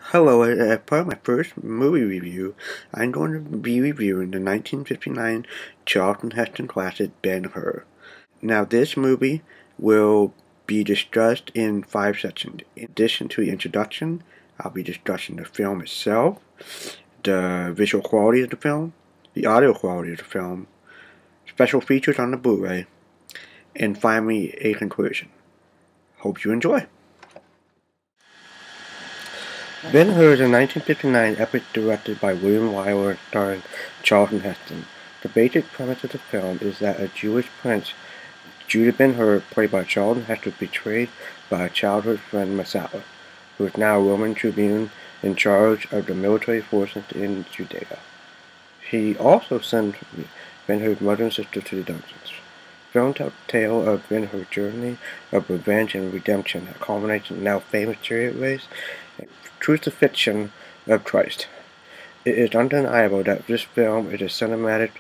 Hello, as part of my first movie review, I'm going to be reviewing the 1959 Charlton Heston classic Ben-Hur. Now, this movie will be discussed in 5 sections. In addition to the introduction, I'll be discussing the film itself, the visual quality of the film, the audio quality of the film, special features on the Blu-ray, and finally a conclusion. Hope you enjoy. Ben-Hur is a 1959 epic directed by William Wyler starring Charlton Heston. The basic premise of the film is that a Jewish prince, Judah Ben-Hur, played by Charlton Heston, is betrayed by a childhood friend Masala, who is now a Roman tribune in charge of the military forces in Judea. He also sends Ben-Hur's mother and sister to the dungeons. The film tells the tale of Ben-Hur's journey of revenge and redemption that culminates in the now famous chariot race and crucifixion of Christ. It is undeniable that this film is a cinematic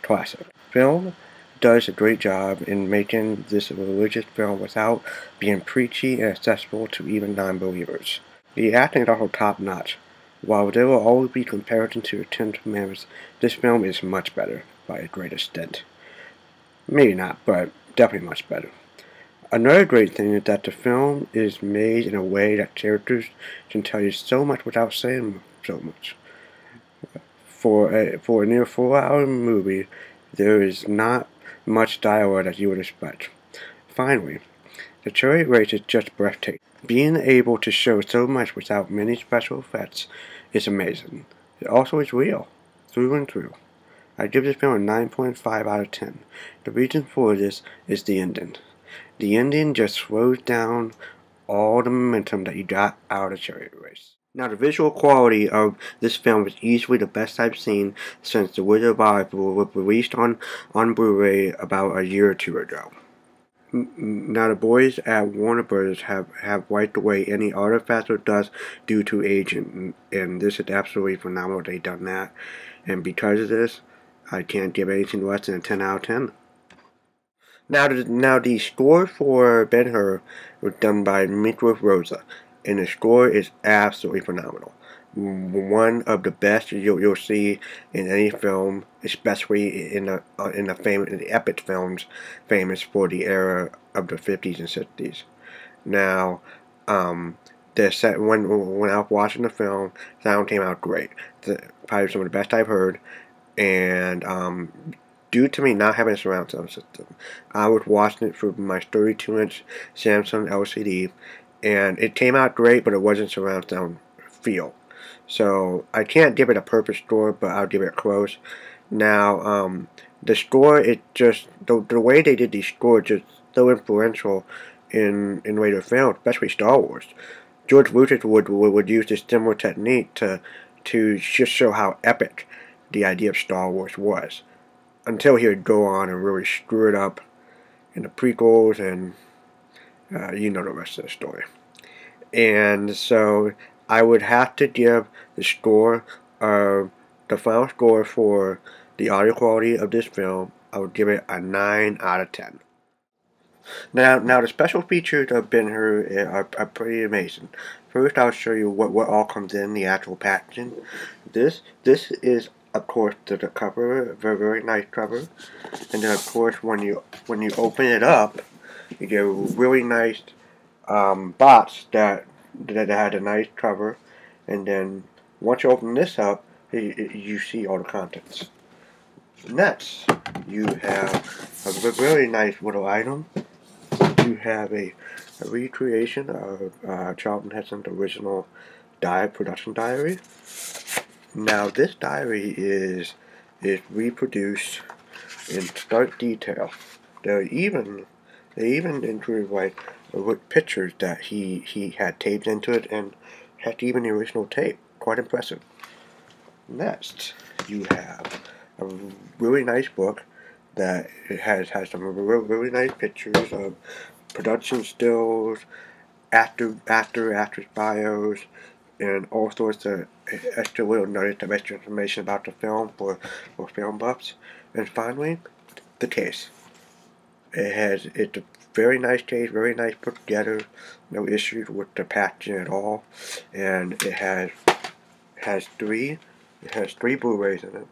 classic. The film does a great job in making this a religious film without being preachy and accessible to even non-believers. The acting is also top-notch. While there will always be comparisons to the Ten Commandments, this film is much better by a great extent. Maybe not, but definitely much better. Another great thing is that the film is made in a way that characters can tell you so much without saying so much. For a near 4-hour movie, there is not much dialogue that you would expect. Finally, the chariot race is just breathtaking. Being able to show so much without many special effects is amazing. It also is real, through and through. I give this film a 9.5 out of 10. The reason for this is the ending. The ending just slows down all the momentum that you got out of the chariot race. Now, the visual quality of this film is easily the best I've seen since The Wizard of Oz was released on Blu-ray about a year or two ago. Now, the boys at Warner Bros. have wiped away any artifacts or dust due to aging, and this is absolutely phenomenal they've done that. And because of this, I can't give anything less than a 10 out of 10. Now the score for Ben-Hur was done by Miklos Rosa, and the score is absolutely phenomenal. One of the best you'll see in any film, especially in the epic films famous for the era of the 50s and 60s. Now, the set when I was watching the film, sound came out great. Probably some of the best I've heard, and due to me not having a surround sound system, I was watching it through my 32-inch Samsung LCD, and it came out great, but it wasn't surround sound feel. So I can't give it a perfect score, but I'll give it close. Now, the score, it just the way they did the score just so influential in later films, especially Star Wars. George Lucas would use this similar technique to just show how epic the idea of Star Wars was, until he would go on and really screw it up in the prequels, and you know the rest of the story. And so I would have to give the score, the final score for the audio quality of this film, I would give it a 9 out of 10. Now the special features of Ben-Hur are pretty amazing. First, I'll show you what all comes in the actual packaging. This is, of course, the cover, a very nice cover, and then of course when you open it up, you get a really nice box that had a nice cover, and then once you open this up, you see all the contents. Next, you have a really nice little item. You have a recreation of Charlton Heston's original production diary. Now, this diary is reproduced in stark detail. They even include with pictures that he had taped into it, and had even the original tape. Quite impressive. Next, you have a really nice book that it has some really nice pictures of production stills, actress bios, and all sorts of extra little nuggets of extra information about the film for film buffs. And finally, the case. It's very nice case, very nice put together. No issues with the packaging at all, and it has three Blu-rays in it.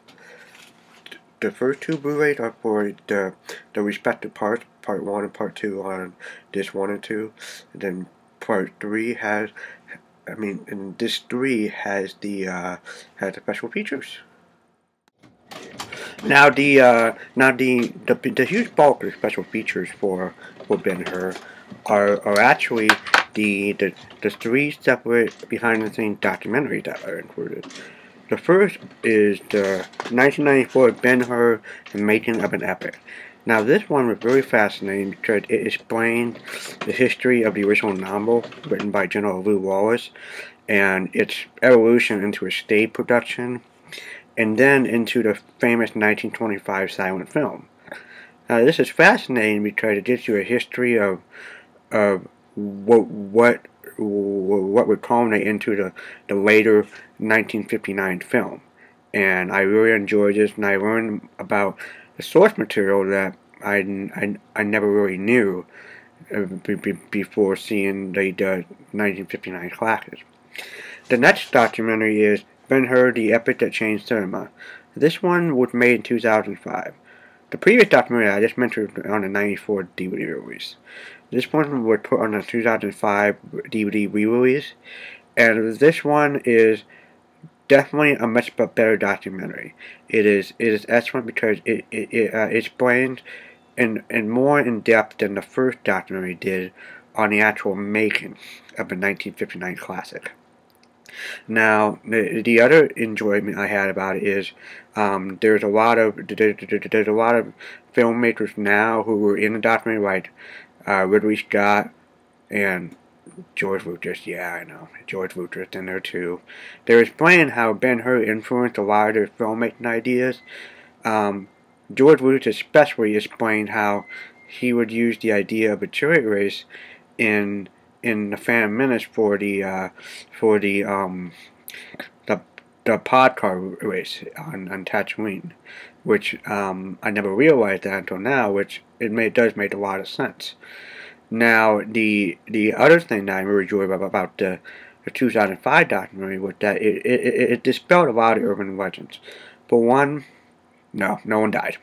The first two Blu-rays are for the respective parts, part 1 and part 2 on disc 1 and 2, and then part 3 has, and disc 3 has the special features. Now the huge bulk of the special features for Ben-Hur are actually the 3 separate behind-the-scenes documentaries that are included. The first is the 1994 Ben-Hur, The Making of an Epic. Now this one was very fascinating because it explained the history of the original novel written by General Lew Wallace and its evolution into a stage production, and then into the famous 1925 silent film. Now this is fascinating because it gives you a history of what would culminate into the later 1959 film. And I really enjoyed this, and I learned about the source material that I never really knew before seeing the 1959 classics. The next documentary is Ben-Hur, The Epic That Changed Cinema. This one was made in 2005. The previous documentary I just mentioned on the 94 DVD release. This one was put on the 2005 DVD re-release, and this one is definitely a much better documentary. It is excellent because it explains in more in depth than the first documentary did on the actual making of the 1959 classic. Now, the other enjoyment I had about it is there's a lot of filmmakers now who were in the documentary, like Ridley Scott and George Lucas. Yeah, I know, George Lucas in there too. They were explaining how Ben-Hur influenced a lot of their filmmaking ideas. George Lucas especially explained how he would use the idea of a chariot race in the Phantom Menace for the pod car race on Tatooine, which I never realized that until now, which does make a lot of sense. Now, the other thing that I really enjoyed about the 2005 documentary was that it dispelled a lot of urban legends. For one, no one died.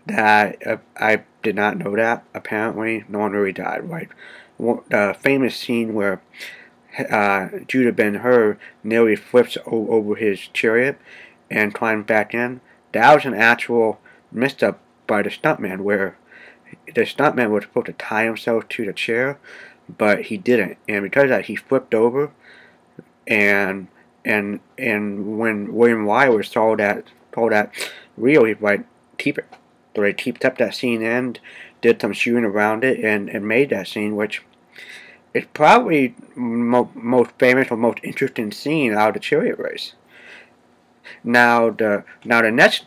That I did not know that. Apparently, no one really died. Right? The famous scene where Judah Ben-Hur nearly flips over his chariot and climbs back in. That was an actual misstep by the stuntman, where the stuntman was supposed to tie himself to the chair, but he didn't, and because of that, he flipped over. And when William Wyler saw that reel, he was like, keep it. So they kept that scene in, did some shooting around it, and made that scene, which is probably most famous or most interesting scene out of the chariot race. Now the next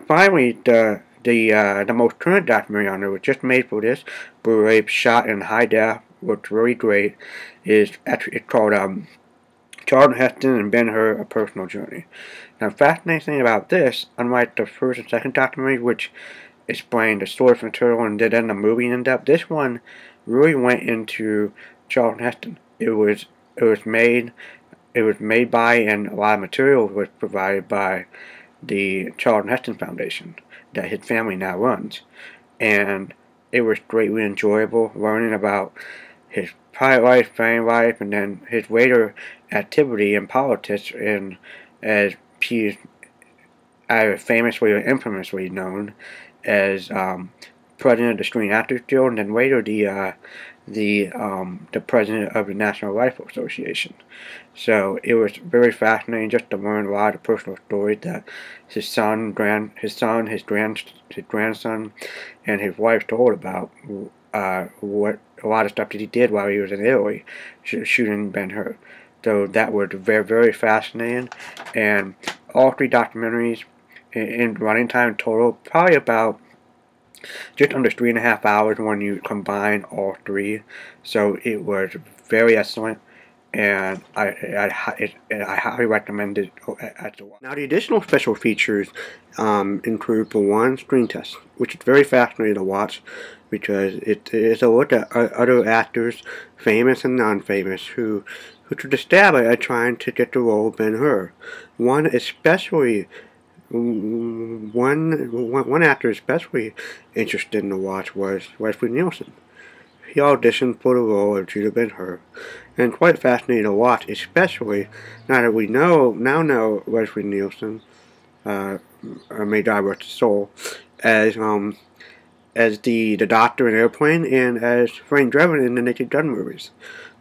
finally the most current documentary on there was just made for this Blu-ray, shot in high def, looks really great. It's called Charlton Heston and Ben-Hur: A Personal Journey. Now, fascinating thing about this, unlike the first and second documentary, which explained the source material and did end the movie in depth, this one really went into Charlton Heston. It was made by, and a lot of material was provided by the Charlton Heston Foundation that his family now runs, and it was greatly enjoyable learning about his private life, family life, and then his later activity in politics, and as he is either famously or infamously known as president of the Screen Actors Guild, and then later the president of the National Rifle Association. So it was very fascinating just to learn a lot of personal stories that his grandson, and his wife told about what a lot of stuff that he did while he was in Italy shooting Ben-Hur. So that was very, very fascinating, and all three documentaries in running time total probably about just under 3.5 hours when you combine all three. So it was very excellent, and I highly recommend it at the watch. Now, the additional special features include, for one, screen test, which is very fascinating to watch because it is a look at other actors, famous and non-famous, who took a stab at trying to get the role of Ben-Hur. One actor especially interested in the watch was Leslie Nielsen. He auditioned for the role of Judah Ben-Hur, and quite fascinating to watch, especially now that we now know Leslie Nielsen, may God rest his soul, as the doctor in Airplane and as Frank Drebin in the Naked Gun movies.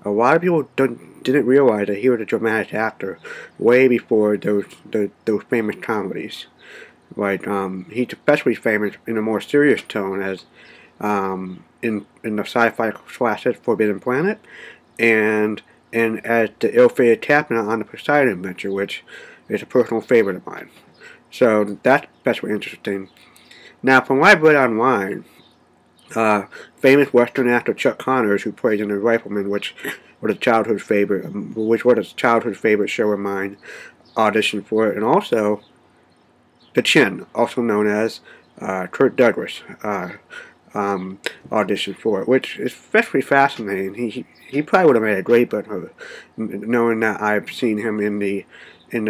A lot of people didn't realize that he was a dramatic actor way before those famous comedies. Like he's especially famous in a more serious tone as in the sci-fi classic Forbidden Planet, and as the ill-fated captain on the Poseidon Adventure, which is a personal favorite of mine. So that's especially interesting. Now, from what I've read online, famous Western actor Chuck Connors, who played in The Rifleman, which was a childhood favorite show of mine, auditioned for it, and also the Chin, also known as Kirk Douglas, auditioned for it, which is especially fascinating. He probably would have made a great Ben-Hur, knowing that I've seen him in the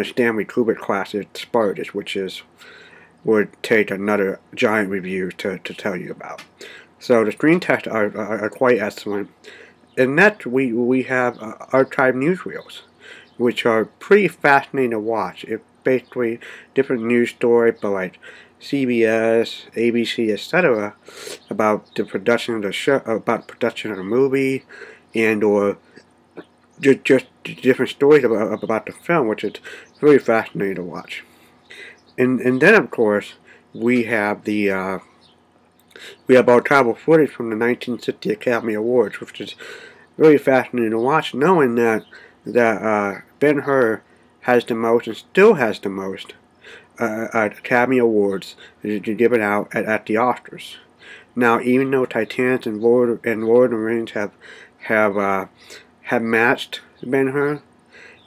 Stanley Kubrick classic Spartacus, which would take another giant review to tell you about. So the screen tests are quite excellent. And next we have archive newsreels, which are pretty fascinating to watch. It's basically different news stories, but like CBS, ABC, etc., about the production of the show, about production of the movie, and or just different stories about the film, which is very fascinating to watch. And then of course we have archival footage from the 1960 Academy Awards, which is very fascinating to watch, knowing that Ben-Hur has the most and still has the most Academy Awards given out at the Oscars. Now, even though Titanic and Lord of the Rings have matched Ben-Hur,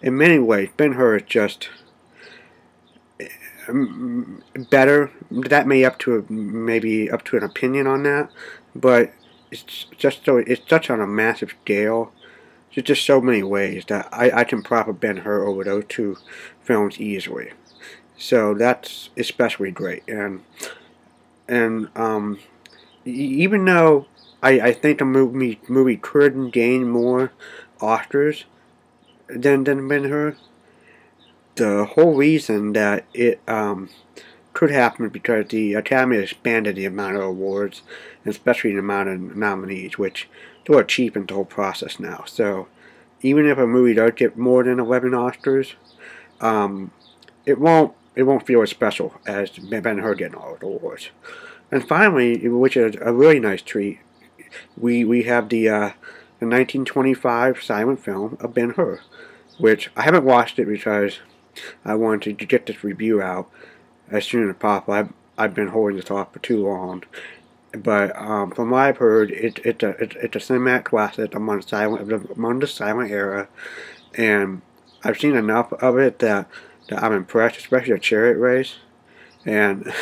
in many ways Ben-Hur is just better. That may maybe up to an opinion on that, but it's such on a massive scale. There's just so many ways that I can prop a Ben-Hur over those two films easily. So that's especially great, and even though I think the movie could gain more Oscars than Ben-Hur, the whole reason that it could happen is because the Academy expanded the amount of awards, and especially the amount of nominees, which sort of cheapens the whole process now. So even if a movie does get more than 11 Oscars, it won't feel as special as Ben-Hur getting all the awards. And finally, which is a really nice treat, we have the 1925 silent film of Ben-Hur, which I haven't watched it because I wanted to get this review out as soon as possible. I've been holding this off for too long, but from what I've heard, it's a cinematic classic among the silent era, and I've seen enough of it that I'm impressed, especially the chariot race. And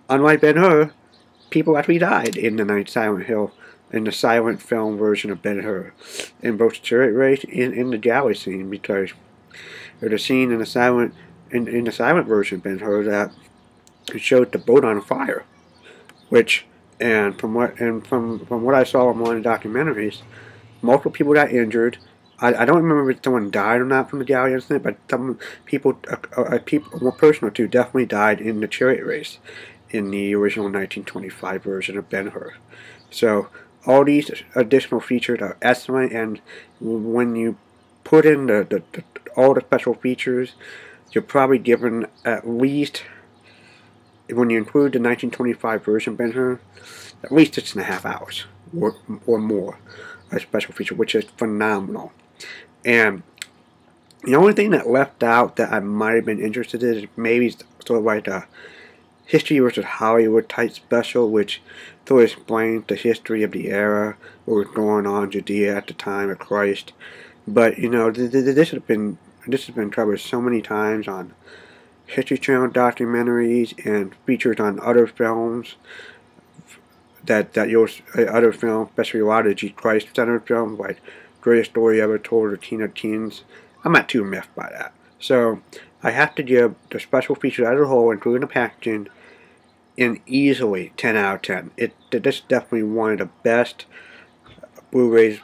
unlike Ben-Hur, people actually died in the silent film version of Ben-Hur, in both the chariot race and in the galley scene, because there's a scene in the silent version of Ben-Hur that it showed the boat on fire, which from what I saw in one of the documentaries, multiple people got injured. I don't remember if someone died or not from the galley incident, but some people, one person or two definitely died in the chariot race in the original 1925 version of Ben-Hur. So all these additional features are excellent, and when you put in all the special features, you're probably given at least, when you include the 1925 version of Ben-Hur, at least 6.5 hours or more of special feature, which is phenomenal. And the only thing that left out that I might have been interested in is maybe sort of like a history versus Hollywood type special, which sort of explains the history of the era, what was going on in Judea at the time of Christ. But you know, this has been covered so many times on History Channel documentaries and featured on other films that you'll other films, especially a lot of G. Christ centered films like Greatest Story Ever Told or Teen of Teens. I'm not too miffed by that. So I have to give the special features as a whole, including the packaging, an easily 10 out of 10. This is definitely one of the best Blu-rays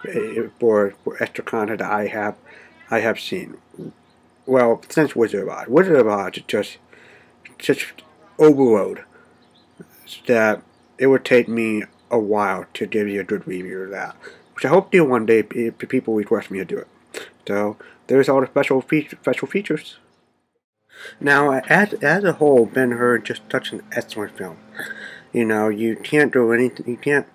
for extra content that I have seen. Well, since Wizard of Oz. Wizard of Oz is just overload that it would take me a while to give you a good review of that. Which I hope to do one day if people request me to do it. So there's all the special features. Now, as a whole, Ben-Hur just such an excellent film. You know, you can't do anything. You can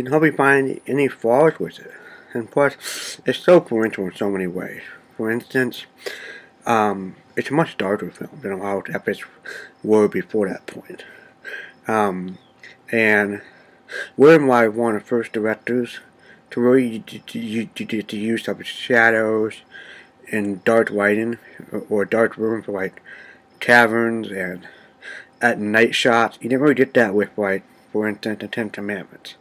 hardly find any flaws with it. And plus, it's so influential in so many ways. For instance, it's a much darker film than a lot of epics were before that point. And William Why one of the first directors to really to use of shadows and dark lighting or dark rooms for like caverns and at night shots. You didn't really get that with, like, for instance, the Ten Commandments.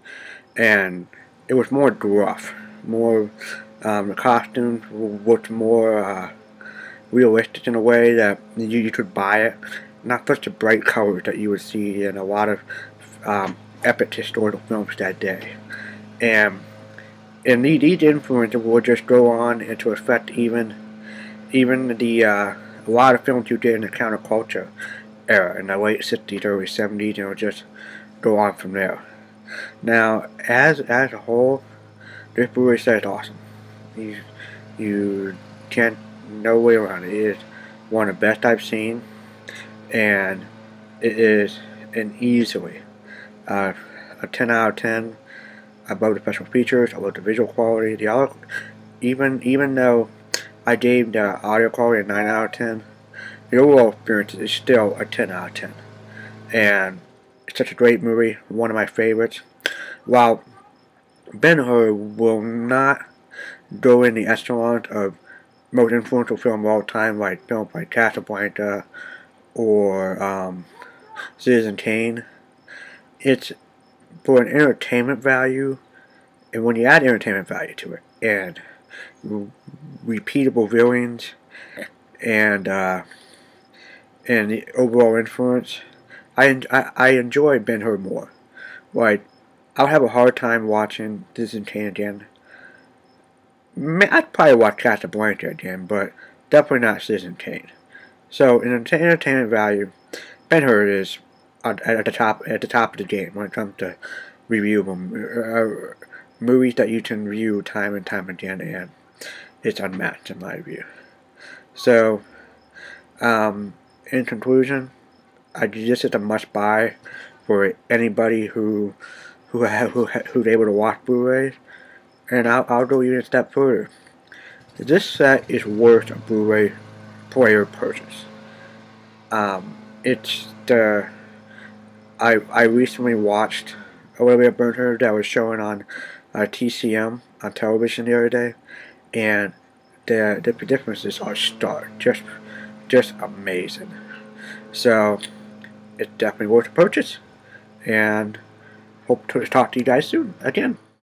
And it was more gruff, more the costumes looked more realistic in a way that you could buy it. Not such a bright colors that you would see in a lot of epic historical films that day. And these influences will just go on and to affect even the a lot of films you did in the counterculture era in the late 60s, early 70s, and it'll just go on from there. Now, as a whole, this Blu-ray set is awesome. You can't no way around it. It is one of the best I've seen, and it is an easily a 10 out of 10. Above the special features, above the visual quality, the audio, even though I gave the audio quality a 9 out of 10, the overall experience is still a 10 out of 10. And it's such a great movie, one of my favorites. While Ben-Hur will not go in the echelon of most influential film of all time, like films like Casablanca or Citizen Kane, it's for an entertainment value, and when you add entertainment value to it, and repeatable viewings, and the overall influence, I enjoy Ben-Hur more. Like, I'll have a hard time watching Citizen Kane again. I'd probably watch Casablanca again, but definitely not Citizen Kane. So, in entertainment value, Ben-Hur is at the top of the game when it comes to reviewable movies that you can review time and time again, and it's unmatched in my view. So, in conclusion, this is a must-buy for anybody who's able to watch Blu-rays, and I'll go even a step further. This set is worth a Blu-ray player purchase. It's the I recently watched a little bit of Ben-Hur that was showing on TCM on television the other day, and the differences are stark, just amazing. So it's definitely worth a purchase, and hope to talk to you guys soon again.